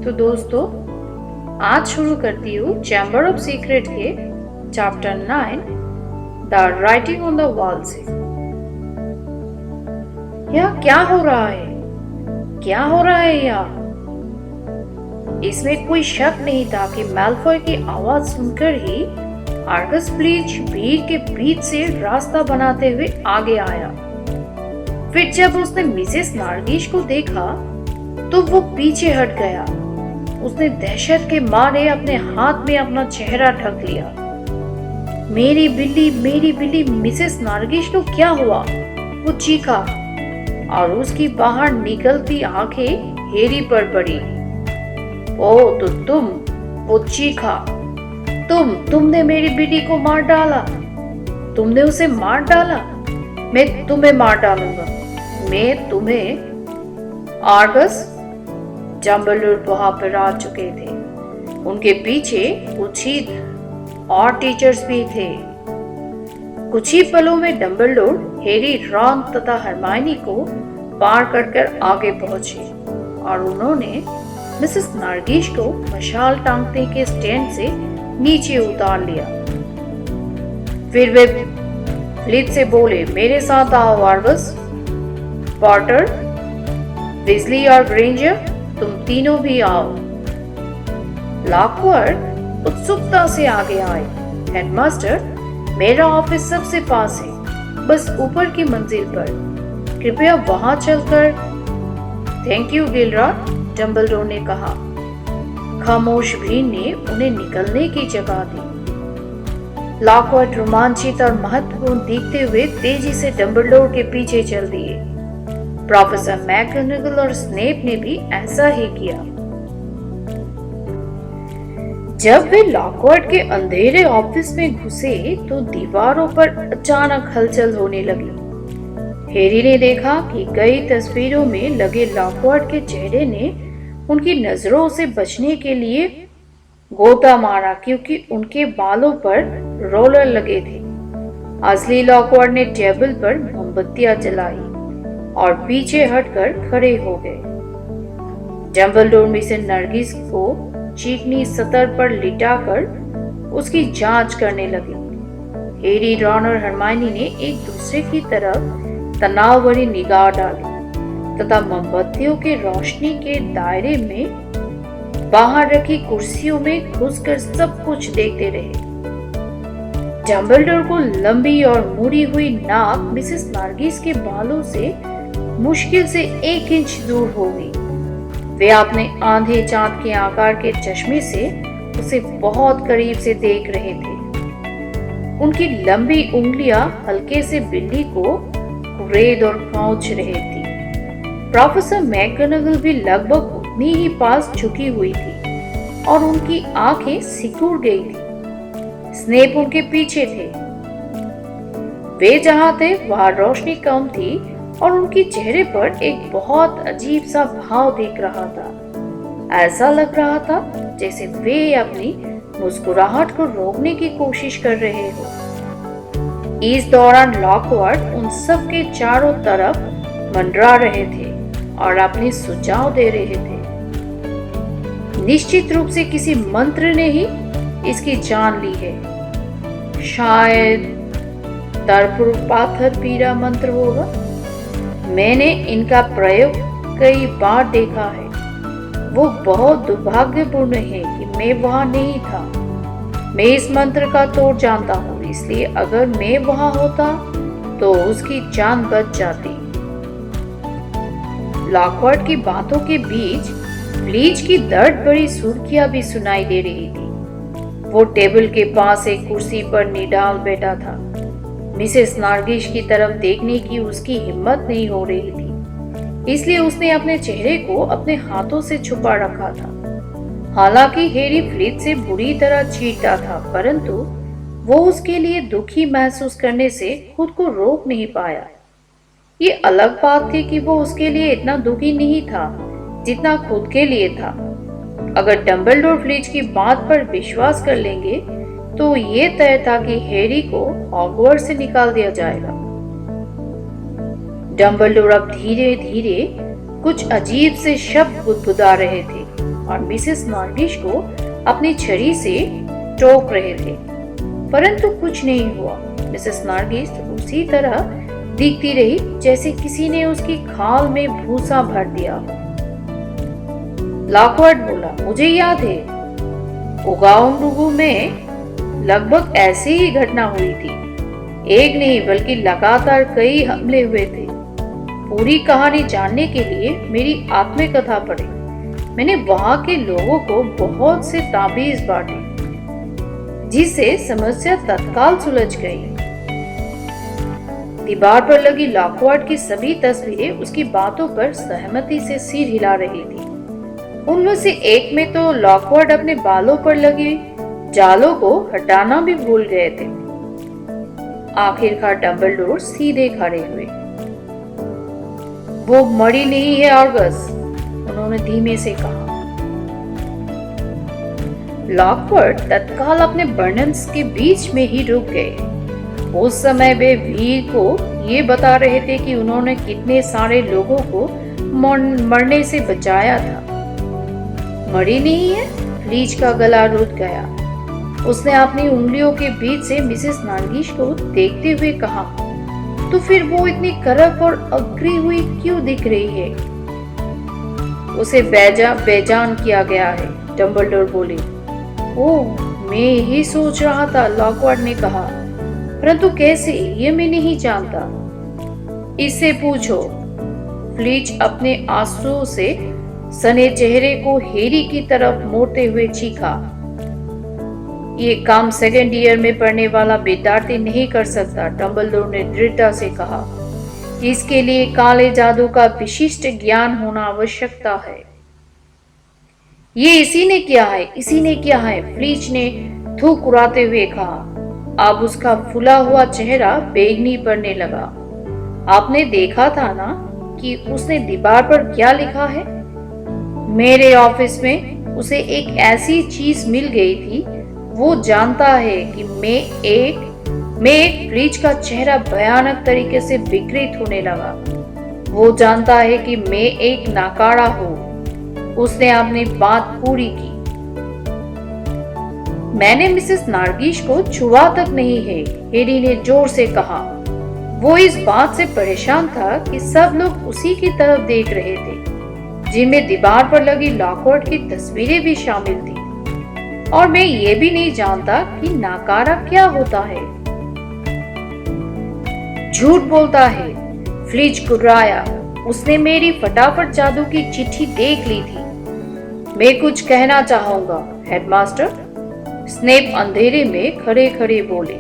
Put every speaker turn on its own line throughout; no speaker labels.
तो दोस्तों, आज शुरू करती हूँ चैम्बर ऑफ सीक्रेट के chapter 9 the writing on the wall से। यह क्या हो रहा है? क्या हो रहा है यहाँ? इसमें कोई शक नहीं था कि मैल्फॉय की आवाज सुनकर ही आर्गस ब्लीच भीड़ के बीच से रास्ता बनाते हुए आगे आया। फिर जब उसने मिसेस नार्गिश को देखा तो वो पीछे हट गया। उसने दहशत के मारे अपने हाथ में अपना चेहरा ढक लिया। मेरी बिल्ली, मिसेस नार्गिश को क्या हुआ? वो चीखा और उसकी बाहर निकलती आंखें हेरी पर पड़ी। ओ तो तुम, वो चीखा, तुमने मेरी बिल्ली को मार डाला। तुमने उसे मार डाला। मैं तुम्हें मार डालूंगा। मैं तुम्हें। आर्गस, डंबलडोर वहां पर आ चुके थे। उनके पीछे कुछ ही और टीचर्स भी थे। कुछ ही पलों में डंबलडोर हैरी, रॉन तथा हरमाइनी को पार कर आगे पहुंचे और उन्होंने मिसेस नार्गिश को मशाल टांगने के स्टैंड से नीचे उतार लिया। फिर वे फ्लिच से बोले, मेरे साथ आओ आर्गस, पॉटर, विजली और ग्रेंजर, तुम तीनों भी आओ। लॉकवर्थ उत्सुकता से आगे आए। हेडमास्टर, मेरा ऑफिस सबसे पास है, बस ऊपर की मंजिल पर। कृपया वहां चलकर। थैंक यू गिलराड, डंबलडोर ने कहा। खामोश भीड़ ने उन्हें निकलने की जगह दी। लॉकवर्थ रोमांचित और महत्वपूर्ण दिखते हुए तेजी से डंबलडोर के पीछे चल दिए। प्रोफेसर मैकगोनागल और स्नेप ने भी ऐसा ही किया। जब वे लॉकवर्थ के अंधेरे ऑफिस में घुसे तो दीवारों पर अचानक हलचल होने लगी। हैरी ने देखा कि कई तस्वीरों में लगे लॉकवर्थ के चेहरे ने उनकी नजरों से बचने के लिए गोता मारा, क्योंकि उनके बालों पर रोलर लगे थे। असली लॉकवर्थ ने टेबल पर मोमबत्तियां जलाई और पीछे हटकर खड़े हो गए। डंबलडोर मिसेस नार्गिस को चिकनी सतह पर लिटाकर उसकी जांच करने लगे। हैरी, रॉन और हरमाइनी ने एक दूसरे की तरफ तनाव भरी निगाह डाली तथा मोमबत्तियों के रोशनी के दायरे में बाहर रखी कुर्सियों में घुसकर सब कुछ देखते रहे। डंबलडोर को लंबी और मुड़ी हुई नाक मिसेस नार्गिस के बालों से मुश्किल से 1 इंच दूर हो गई। वे अपने आंधे चांद के आकार के चश्मे से उसे बहुत करीब से देख रहे थे। उनकी लंबी उंगलियां हल्के से बिल्ली को कुरेद और खौंच रही थी। प्रोफेसर मैकगोनागल भी लगभग उतनी ही पास झुकी हुई थी और उनकी आंखें सिकुड़ गई थी। स्नेप उनके पीछे थे। वे जहां थे वहां रोशनी कम थी और उनके चेहरे पर एक बहुत अजीब सा भाव दिख रहा था। ऐसा लग रहा था जैसे वे अपनी मुस्कुराहट को रोकने की कोशिश कर रहे हो। इस दौरान लॉकवर्थ उन सब के चारों तरफ मंडरा रहे थे और अपने सुझाव दे रहे थे। निश्चित रूप से किसी मंत्र ने ही इसकी जान ली है। शायद पाथर पीरा मंत्र होगा। मैंने इनका प्रयोग कई बार देखा है। वो बहुत दुर्भाग्यपूर्ण है कि मैं वहां नहीं था। मैं इस मंत्र का तोड़ जानता हूँ, इसलिए अगर मैं वहां होता तो उसकी जान बच जाती। लॉकवर्थ की बातों के बीच ब्लीच की दर्द भरी सुर्खियां भी सुनाई दे रही थी। वो टेबल के पास एक कुर्सी पर निडाल बैठा था। मिसेस नार्गिश की तरफ देखने की उसकी हिम्मत नहीं हो रही थी, इसलिए उसने अपने चेहरे को अपने हाथों से छुपा रखा था। हालांकि हैरी फ्लिच से बुरी तरह चीरता था, परंतु वो उसके लिए दुखी महसूस करने से खुद को रोक नहीं पाया। ये अलग बात थी कि वो उसके लिए इतना दुखी नहीं था जितना खुद के लिए था। अगर डंबलडोर फ्लिच की बात पर विश्वास कर लेंगे तो ये तय था कि हैरी को हॉगवर्ट्स से निकाल दिया जाएगा। डंबलडोर अब धीरे धीरे कुछ अजीब से शब्द बुदबुदा रहे थे। और मिसेस नार्गिश को अपनी छड़ी से टोक रहे थे, परंतु कुछ नहीं हुआ। मिसेस नार्गिस उसी तरह दिखती रही जैसे किसी ने उसकी खाल में भूसा भर दिया। लॉकवुड बोला, मुझे याद है, उगाउंडुगु में लगभग ऐसी ही घटना हुई थी। एक नहीं बल्कि लगातार कई हमले हुए थे। पूरी कहानी जानने के लिए मेरी आत्मकथा पढ़ी। मैंने वहां के लोगों को बहुत से ताबीज बांटे, जिससे समस्या तत्काल सुलझ गई। दीवार पर लगी लॉकवुड की सभी तस्वीरें उसकी बातों पर सहमति से सिर हिला रही थी। उनमें से एक में तो लॉकवुड अपने बालों पर लगे जालों को हटाना भी भूल गए थे। आखिरकार डंबलडोर सीधे खड़े हुए। वो मरी नहीं है ऑर्गस, उन्होंने धीमे से कहा। लॉकवुड तत्काल अपने वर्णन के बीच में ही रुक गए। उस समय वे वीर को ये बता रहे थे कि उन्होंने कितने सारे लोगों को मरने से बचाया था। मरी नहीं है? लीच का गला रुक गया। उसने अपनी उंगलियों के बीच से मिसेस नार्गिश को देखते हुए कहा, तो फिर वो इतनी करक और अग्री हुई क्यों दिख रही है? उसे बेजान किया गया है, डंबलडोर बोले। ओह, मैं यही सोच रहा था, लॉकवुड ने कहा, परंतु कैसे ये मैं नहीं जानता। इससे पूछो। फ्लीच अपने आंसुओं से सने चेहरे को हैरी की तरफ मोड़ते हुए चीखा। ये काम सेकेंड ईयर में पढ़ने वाला विद्यार्थी नहीं कर सकता, डंबलडोर ने दृढ़ता से कहा। इसके लिए काले जादू का विशिष्ट ज्ञान होना आवश्यकता है। ये इसी ने किया है, इसी ने किया है, फ्लीच ने थूक उड़ाते हुए कहा। अब उसका फूला हुआ चेहरा बैंगनी पड़ने लगा। आपने देखा था ना कि उसने दीवार पर क्या लिखा है? मेरे ऑफिस में उसे एक ऐसी चीज मिल गई थी। वो जानता है कि मैं एक फ्लीच का चेहरा भयानक तरीके से विकृत होने लगा। वो जानता है कि मैं एक नाकारा हूँ। उसने अपनी बात पूरी की। मैंने मिसेस नार्गिश को छुआ तक नहीं है, हैरी ने जोर से कहा। वो इस बात से परेशान था कि सब लोग उसी की तरफ देख रहे थे, जिनमें दीवार पर लगी लॉकवुड की तस्वीरें भी शामिल थी। और मैं ये भी नहीं जानता कि नाकारा क्या होता है। झूठ बोलता है, फ्लीच कुर्राया। उसने मेरी फटाफट जादू की चिट्ठी देख ली थी। मैं कुछ कहना चाहूंगा, हेडमास्टर, स्नेप अंधेरे में खड़े खड़े बोले।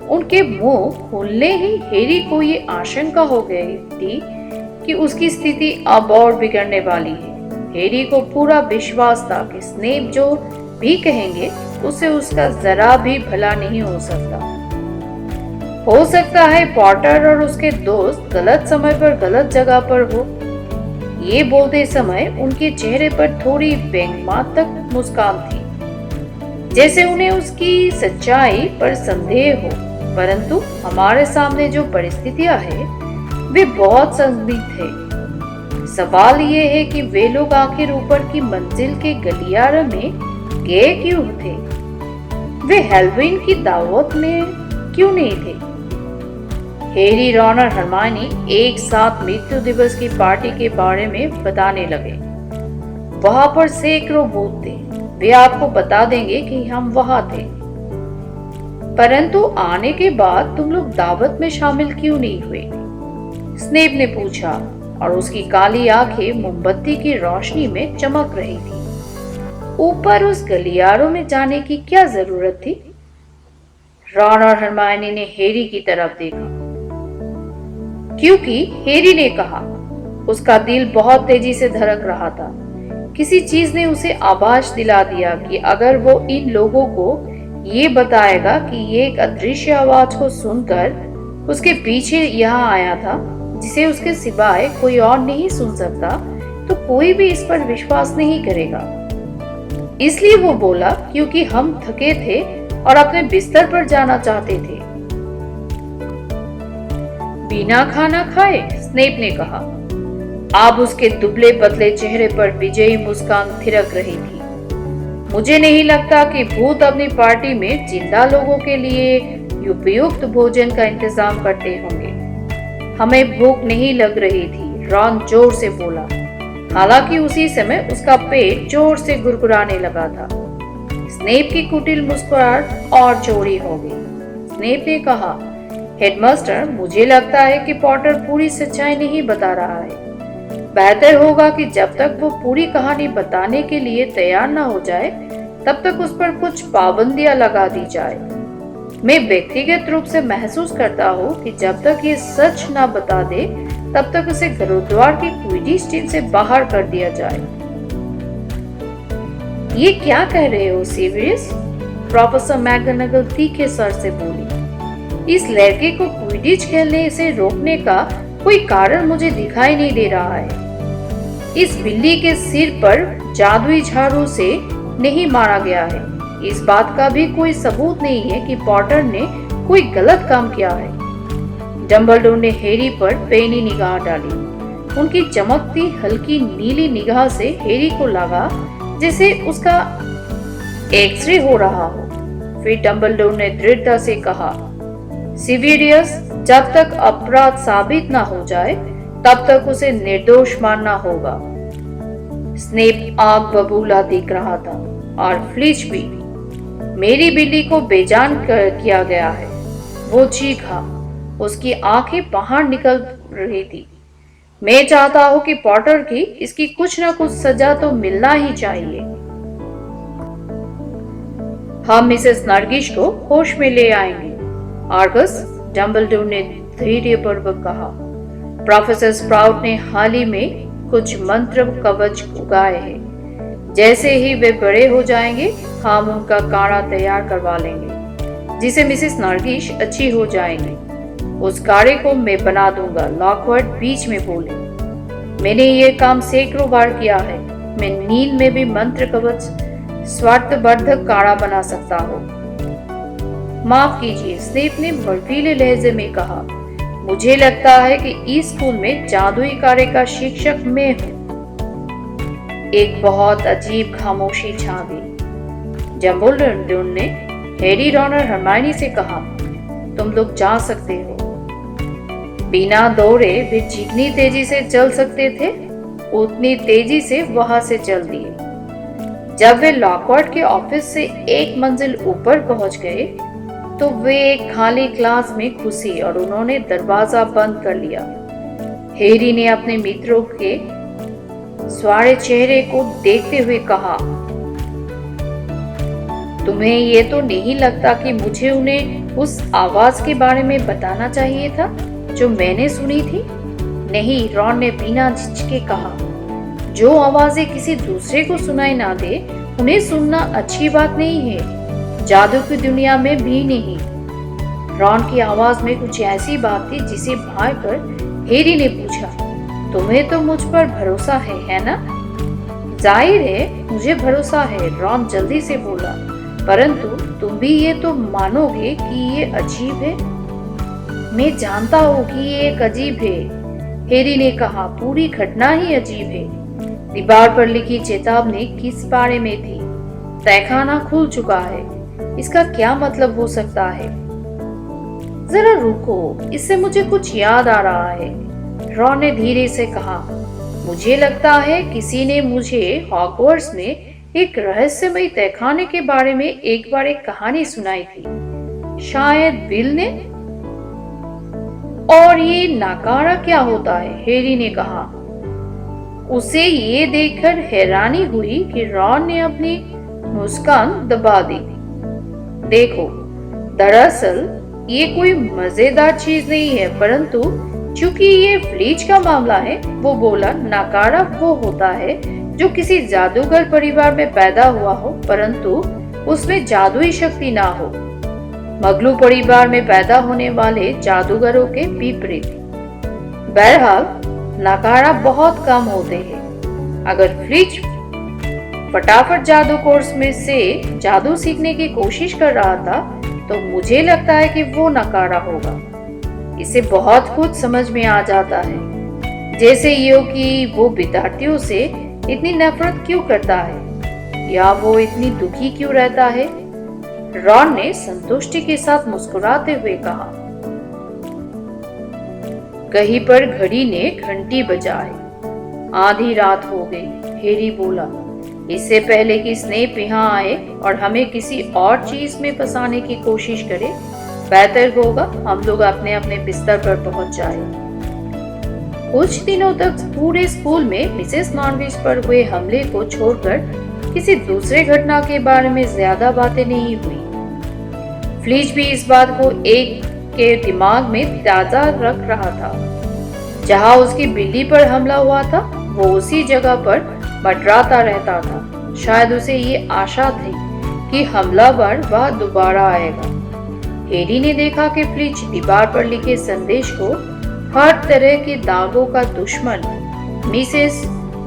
उनके मुंह खुलने ही हैरी को ये आशंका हो गई थी कि उसकी स्थिति अब और बिगड़ने वाली है। हैरी को पूरा विश्वास था कि स्नेप जो भी कहेंगे उसे उसका जरा भी भला नहीं हो सकता। हो सकता है पॉटर और उसके दोस्त गलत समय पर गलत जगह पर हो। ये बोलते समय उनके चेहरे पर थोड़ी व्यंग्यात्मक मुस्कान थी, जैसे उन्हें उसकी सच्चाई पर संदेह हो। परंतु हमारे सामने जो परिस्थितियां हैं, वे बहुत संदिग्ध है। सवाल ये है कि वे लोग आखिर ऊपर की मंजिल के गलियारे में गए क्यों थे? वे हेलोवीन की दावत में क्यों नहीं थे? हैरी, रॉन और हरमाइनी एक साथ मृत्यु दिवस की पार्टी के बारे में बताने लगे। वहां पर सैकड़ों भूत थे। वे आपको बता देंगे कि हम वहां थे। परंतु आने के बाद तुम लोग दावत में शामिल क्यों नहीं हुए? स्नेप ने पूछा, और उसकी काली आंखें मोमबत्ती की रोशनी में चमक रही थी। ऊपर उस गलियारों में जाने की क्या जरूरत थी? रॉन और हरमाइनी ने हैरी की तरफ देखा, क्योंकि हैरी ने कहा। उसका दिल बहुत तेजी से धड़क रहा था। किसी चीज ने उसे आभास दिला दिया कि अगर वो इन लोगों को ये बताएगा कि ये एक अदृश्य आवाज को सुनकर उसके पीछे यहाँ आया था, जिसे उसके सिवाय कोई और नहीं सुन सकता, तो कोई भी इस पर विश्वास नहीं करेगा। इसलिए वो बोला, क्योंकि हम थके थे और अपने बिस्तर पर जाना चाहते थे। बिना खाना खाए? स्नेप ने कहा। अब उसके दुबले पतले चेहरे पर विजयी मुस्कान थिरक रही थी। मुझे नहीं लगता कि भूत अपनी पार्टी में जिंदा लोगों के लिए उपयुक्त भोजन का इंतजाम करते होंगे। हमें भूख नहीं लग रही थी, रॉन जोर से बोला। हालांकि उसी समय उसका पेट जोर से गुरगुराने लगा था। स्नेप की कुटिल मुस्कुराहट और चौड़ी हो गई। स्नेप ने कहा, हेडमास्टर, मुझे लगता है कि पॉटर पूरी सच्चाई नहीं बता रहा है। बेहतर होगा कि जब तक वो पूरी कहानी बताने के लिए तैयार ना हो जाए, तब तक उस पर कुछ पाबंदियां लगा दी जाए। मैं व्यक्तिगत रूप से महसूस करता हूँ कि जब तक ये सच ना बता दे, तब तक उसे गुरुद्वार की क्विडिच टीम से बाहर कर दिया जाए। ये क्या कह रहे हो सीरियस? प्रोफेसर मैगनगल तीखे स्वर से बोली। इस लड़के को क्विडिच खेलने से रोकने का कोई कारण मुझे दिखाई नहीं दे रहा है। इस बिल्ली के सिर पर जादुई झाड़ू से नहीं मारा गया है। इस बात का भी कोई सबूत नहीं है कि पॉटर ने कोई गलत काम किया है। डंबलडोर ने हैरी पर पैनी निगाह डाली। उनकी चमकती हल्की नीली निगाह से हैरी को लगा जैसे उसका एक्सरे हो रहा हो। फिर डंबलडोर ने दृढ़ता से कहा, सीवियरियस, जब तक अपराध साबित ना हो जाए, तब तक उसे निर्दोष मानना होगा। स्नेप आग बबूला देख रहा था और फ्लिच भी। मेरी बिल्ली को बेजान किया गया है, वो चीखा। उसकी आंखें बाहर निकल रही थी। मैं चाहता हूं कि पॉटर की इसकी कुछ ना कुछ सजा तो मिलना ही चाहिए। हम मिसेस नरगिश को होश में ले आएंगे, आर्गस, डंबलडोर ने धैर्यपूर्वक कहा। प्रोफेसर स्प्राउट ने हाल ही में कुछ मंत्र कवच उगाए हैं। जैसे ही वे बड़े हो जाएंगे, हम उनका काढ़ा तैयार करवा लेंगे, जिसे मिसेस नरगिश अच्छी हो जाएंगी। उस काढ़े को मैं बना दूंगा, लॉकवर्ड बीच में बोले। मैंने ये काम सैकड़ों बार किया है। मैं नींद में भी मंत्र कवच स्वार्थवर्धक काढ़ा बना सकता हूँ। माफ कीजिए, स्नेप ने बर्फीले लहजे में कहा। मुझे लगता है कि इस स्कूल में जादुई काढ़े का शिक्षक मैं हूँ। एक बहुत अजीब खामोशी छा गई। डंबलडोर ने हैरी, रॉन और हरमाइनी से कहा, तुम लोग जा सकते हो। बिना दौड़े वे जितनी तेजी से चल सकते थे, उतनी तेजी से वहां से चल दिए। जब वे लॉकवर्ड के ऑफिस से एक मंजिल ऊपर पहुंच गए, तो वे एक खाली क्लास में घुसी और उन्होंने दरवाजा बंद कर लिया। हैरी ने अपने मित्रों के स्वारे चेहरे को देखते हुए कहा, तुम्हें ये तो नहीं लगता कि मुझे उन्हें उस आवाज के बारे में बताना चाहिए था जो मैंने सुनी थी? नहीं, रॉन ने बिना झिझके कहा। जो आवाजें किसी दूसरे को सुनाई ना दे, उन्हें सुनना अच्छी बात नहीं है, जादू की दुनिया में भी नहीं। रॉन की आवाज में कुछ ऐसी बात थी जिसे भाग कर हैरी ने पूछा, तुम्हें तो मुझ पर भरोसा है ना? जाहिर है मुझे भरोसा है, रॉन जल्दी से बोला, परंतु तुम भी ये तो मानोगे कि ये अजीब है। मैं जानता हूँ कि ये एक अजीब है, हैरी ने कहा। पूरी घटना ही अजीब है। दीवार पर लिखी चेतावनी किस बारे में थी? तहखाना खुल चुका है, इसका क्या मतलब हो सकता है? जरा रुको, इससे मुझे कुछ याद आ रहा है, रॉन ने धीरे से कहा। मुझे लगता है किसी ने मुझे हॉगवर्ट्स में एक रहस्यमय तहखाने के बारे में एक बार एक कहानी सुनाई थी। शायद बिल ने। और ये नकारा क्या होता है? हैरी ने कहा। उसे ये देखकर हैरानी हुई कि रॉन ने अपनी मुस्कान दबा दी। देखो, दरअसल ये कोई मजेदार चीज नहीं है, परंतु चूंकि ये फ्लीच का मामला है, वो बोला, नकारा वो होता है जो किसी जादूगर परिवार में पैदा हुआ हो, परंतु उसमें जादुई शक्ति ना हो। मगलू परिवार में पैदा होने वाले जादूगरों के विपरीत। बहरहाल नकारा बहुत कम होते हैं। अगर फ्लिच फटाफट जादू कोर्स में से जादू सीखने की कोशिश कर रहा था, तो मुझे लगता है कि वो नकारा होगा। इसे बहुत कुछ समझ में आ जाता है। जैसे ये हो कि वो विद्यार्थियों से इतनी नफरत क्यों करता है या वो इतनी दुखी क्यों रहता है। रॉन ने संतुष्टि के साथ मुस्कुराते हुए कहा। कहीं पर घड़ी ने घंटी बजाई। आधी रात हो गई, हैरी बोला। इससे पहले कि स्नेप यहाँ आए और हमें किसी और चीज में फंसाने की कोशिश करे, बेहतर होगा हम लोग अपने अपने बिस्तर पर पहुंच जाएं। कुछ दिनों तक पूरे स्कूल में मिसेस नॉर्विच पर हुए हमले को छोड़कर किसी दूसरे घटना के बारे में ज्यादा बातें नहीं हुई। फ्लीच भी इस बात को एक के दिमाग में ताजा रख रहा था। जहां उसकी बिल्ली पर हमला हुआ था, वो उसी जगह पर मंडराता रहता था। शायद उसे ये आशा थी कि हमलावर वह दोबारा आएगा। हैरी ने देखा कि फ्लीच दीवार पर लिखे संदेश को हर तरह के दागों का दुश्मन मिसेस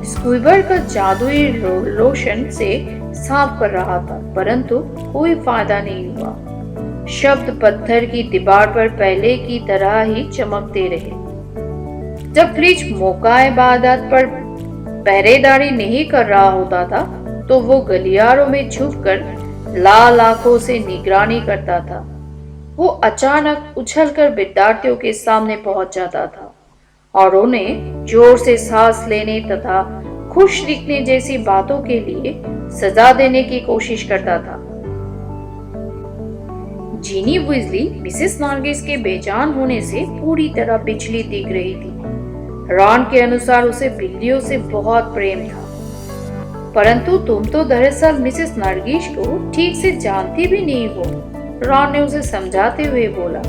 स्क्विबर का जादुई लोशन से साफ कर रहा था, परंतु कोई फायदा नहीं हुआ। शब्द पत्थर की दीवार पर पहले की तरह ही चमकते रहे। जब फ्लीच मौका इबादत पर पहरेदारी नहीं कर रहा होता था, तो वो गलियारों में छुपकर लाल आंखों से निगरानी करता था। वो अचानक उछलकर विद्यार्थियों के सामने पहुंच जाता था और उन्हें जोर से सांस लेने तथा खुश दिखने जैसी बातों के लिए सजा देने की कोशिश करता था। जीनी वीजली मिसेस नॉर्विच के बेजान होने से पूरी तरह बिचली दिख रही थी। रॉन के अनुसार उसे बिल्लियों से बहुत प्रेम था, परंतु तुम तो दरअसल मिसेस नॉर्विच को ठीक से जानती भी नहीं हो, रॉन ने उसे समझाते हुए बोला।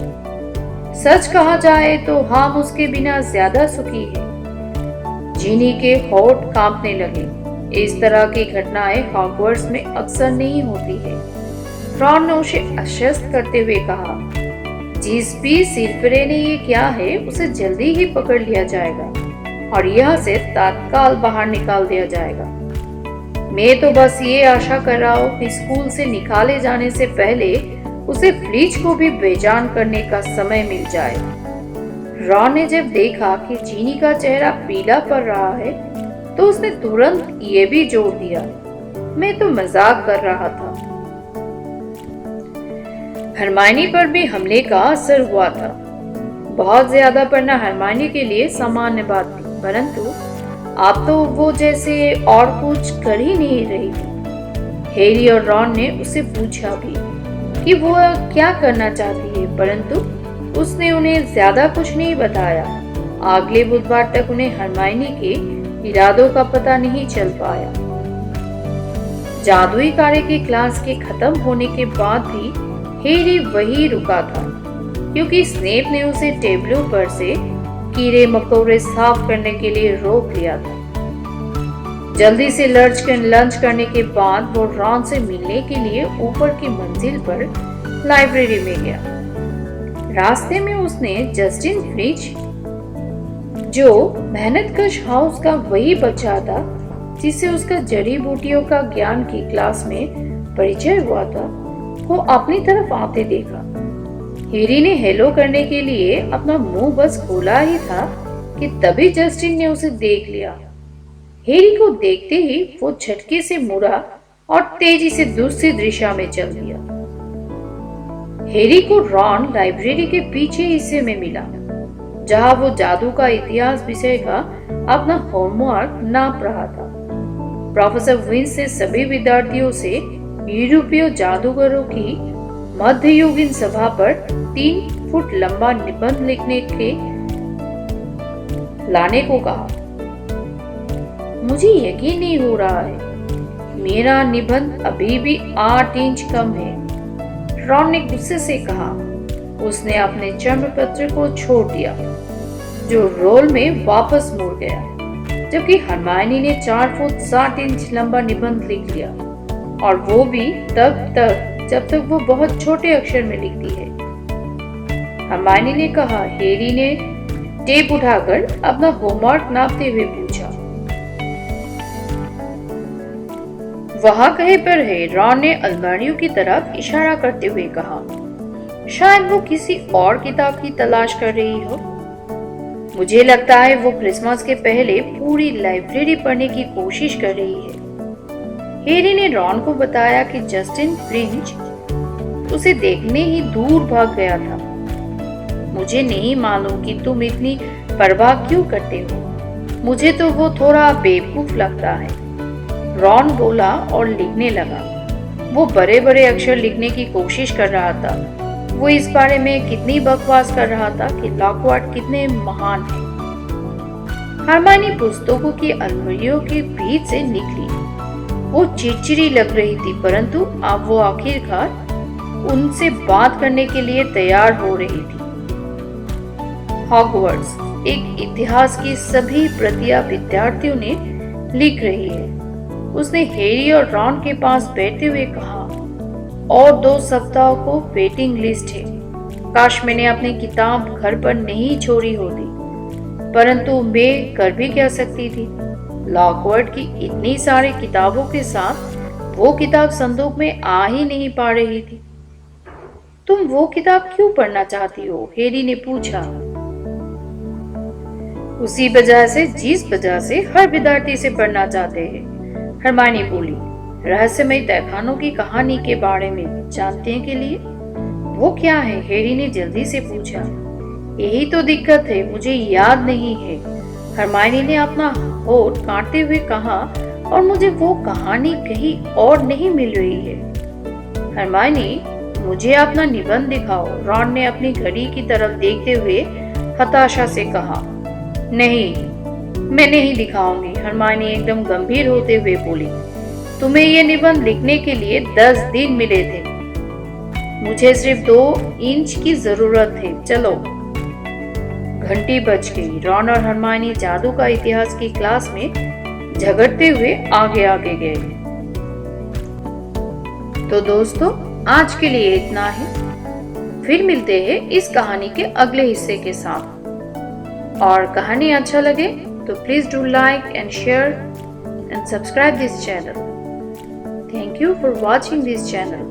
सच कहा जाए तो हम उसके बिना ज्यादा सुखी हैं। जीनी के होंठ कांपने लगे। इस तरह की घटनाएं हॉगवर्ट्स में अक्सर नहीं होती है। रॉन ने उसे आश्वस्त करते हुए कहा, जिस भी सिरफिरे ने ये किया है उसे जल्दी ही पकड़ लिया जाएगा और यह से तत्काल बाहर निकाल दिया जाएगा। मैं तो बस ये आशा कर रहा हूँ कि स्कूल से निकाले जाने से पहले उसे फ्लीच को भी बेजान करने का समय मिल जाए। रॉन ने जब देखा कि जीनी का चेहरा पीला पड़ रहा है, तो उसने तुरंत ये भी जोड़ दिया, मैं तो मजाक कर रहा था। हरमाइनी पर भी हमले का असर हुआ था। बहुत ज्यादा पढ़ना हरमाइनी के लिए सामान्य बात थी, परंतु अब तो वो जैसे और कुछ कर ही नहीं रही थी। हैरी और रॉन ने उससे पूछा भी कि वो क्या करना चाहती है, परंतु उसने उन्हें ज्यादा कुछ नहीं बताया। अगले बुधवार तक उन्हें हरमाइनी के इरादों का पता नहीं चल पाया। जादुई कार्य की क्लास के खत्म होने के बाद भी हैरी वही रुका था, क्योंकि स्नेप ने उसे टेबलों पर से कीड़े मकोड़े साफ करने के लिए रोक लिया था। जल्दी से लंच करने के बाद वो रॉन से मिलने के लिए ऊपर की मंजिल पर लाइब्रेरी में गया। रास्ते में उसने जस्टिन फ्लीच, जो मेहनतकश हाउस का वही बच्चा था जिससे उसका जड़ी बूटियों का ज्ञान की क्लास में परिचय हुआ था, को अपनी तरफ आते देखा। हैरी ने हेलो करने के लिए अपना मुंह बस खोला ही था कि तभी जस्टिन ने उसे देख लिया। हैरी को देखते ही वो झटके से मुड़ा और तेजी से दूसरी दिशा में चल दिया। हैरी को रॉन लाइब्रेरी के पीछे हिस्से में मिला, जहां वो जादू का इतिहास विषय का अपना होमवर्क नाप रहा था। प्रोफेसर विंस ने सभी विद्यार्थियों से यूरोपीय जादूगरों की मध्ययुगीन सभा पर 3 फुट लंबा निबंध लिखने के लाने को कहा। मुझे यकीन नहीं हो रहा है, मेरा निबंध अभी भी 8 इंच कम है, रॉन ने गुस्से से कहा। उसने अपने जन्म पत्र को छोड़ दिया, जो रोल में वापस मुड़ गया, जबकि हरमाइनी ने 4 फुट 7 इंच लंबा निबंध लिख लिया, और वो भी तब तक जब तक वो बहुत छोटे अक्षर में लिखती है। हरमाइनी ने कहा। हैरी ने टेप उठाकर अपना होमवर्क नापते हुए पूछा। वहां कहीं पर है, रॉन ने अलमारियों की तरफ इशारा करते हुए कहा। शायद वो किसी और किताब की तलाश कर रही हो। मुझे लगता है वो क्रिसमस के पहले पूरी लाइब्रेरी पढ़ने की कोशिश कर रही है। हैरी ने रॉन को बताया कि जस्टिन फ्रिंज उसे देखने ही दूर भाग गया था। मुझे नहीं मालूम कि तुम इतनी परवाह क्यों करते हो। मुझे तो वो थोड़ा बेवकूफ लगता है, रॉन बोला और लिखने लगा। वो बड़े बड़े अक्षर लिखने की कोशिश कर रहा था। वो इस बारे में कितनी बकवास कर रहा था कि लॉकवुड कितने महान हैं। हरमाइनी पुस्तकों की अलमारियों के बीच से निकली। वो चिड़चिड़ी लग रही थी, परंतु अब वो आखिरकार उनसे बात करने के लिए तैयार हो रही थी। हॉगवर्ट्स एक इतिहास की सभी प्रतियां विद्यार्थियों ने लिख रही है। उसने हैरी और रॉन के पास बैठते हुए कहा, और 2 सप्ताह को वेटिंग लिस्ट है। काश मैंने अपनी किताब घर पर नहीं छोड़ी होती, परंतु मैं कर भी क्या सकती थी। लॉकवुड की इतनी सारी किताबों के साथ वो किताब संदूक में आ ही नहीं पा रही थी। तुम वो किताब क्यों पढ़ना चाहती हो? हैरी ने पूछा। उसी वजह से जिस वजह से हर विद्यार्थी से पढ़ना चाहते हैं, हरमाइनी बोली। रहस्यमय तहखानों की कहानी के बारे में जानने के लिए। वो क्या है? हैरी ने जल्दी से पूछा। यही तो दिक्कत है, मुझे याद नहीं है, हरमाइनी ने अपना होठ काटते हुए कहा, और मुझे वो कहानी कहीं और नहीं मिल रही है। हरमाइनी, मुझे अपना निबंध दिखाओ, रॉन ने अपनी घड़ी की तरफ देखते हुए हताशा से कहा। नहीं, मैं नहीं दिखाऊंगी, हरमाइनी एकदम गंभीर होते हुए बोली। तुम्हें ये निबंध लिखने के लिए 10 दिन मिले थे। मुझे सिर्फ 2 इंच की जरूरत है। चलो। घंटी बज गई। रॉन और हरमाइनी जादू का इतिहास की क्लास में झगड़ते हुए आगे आगे गए। तो दोस्तों, आज के लिए इतना ही। फिर मिलते हैं इस कहानी के अगले हिस्से के साथ। और कहानी अच्छा लगे तो please do like and share and subscribe this channel. Thank you for watching this channel.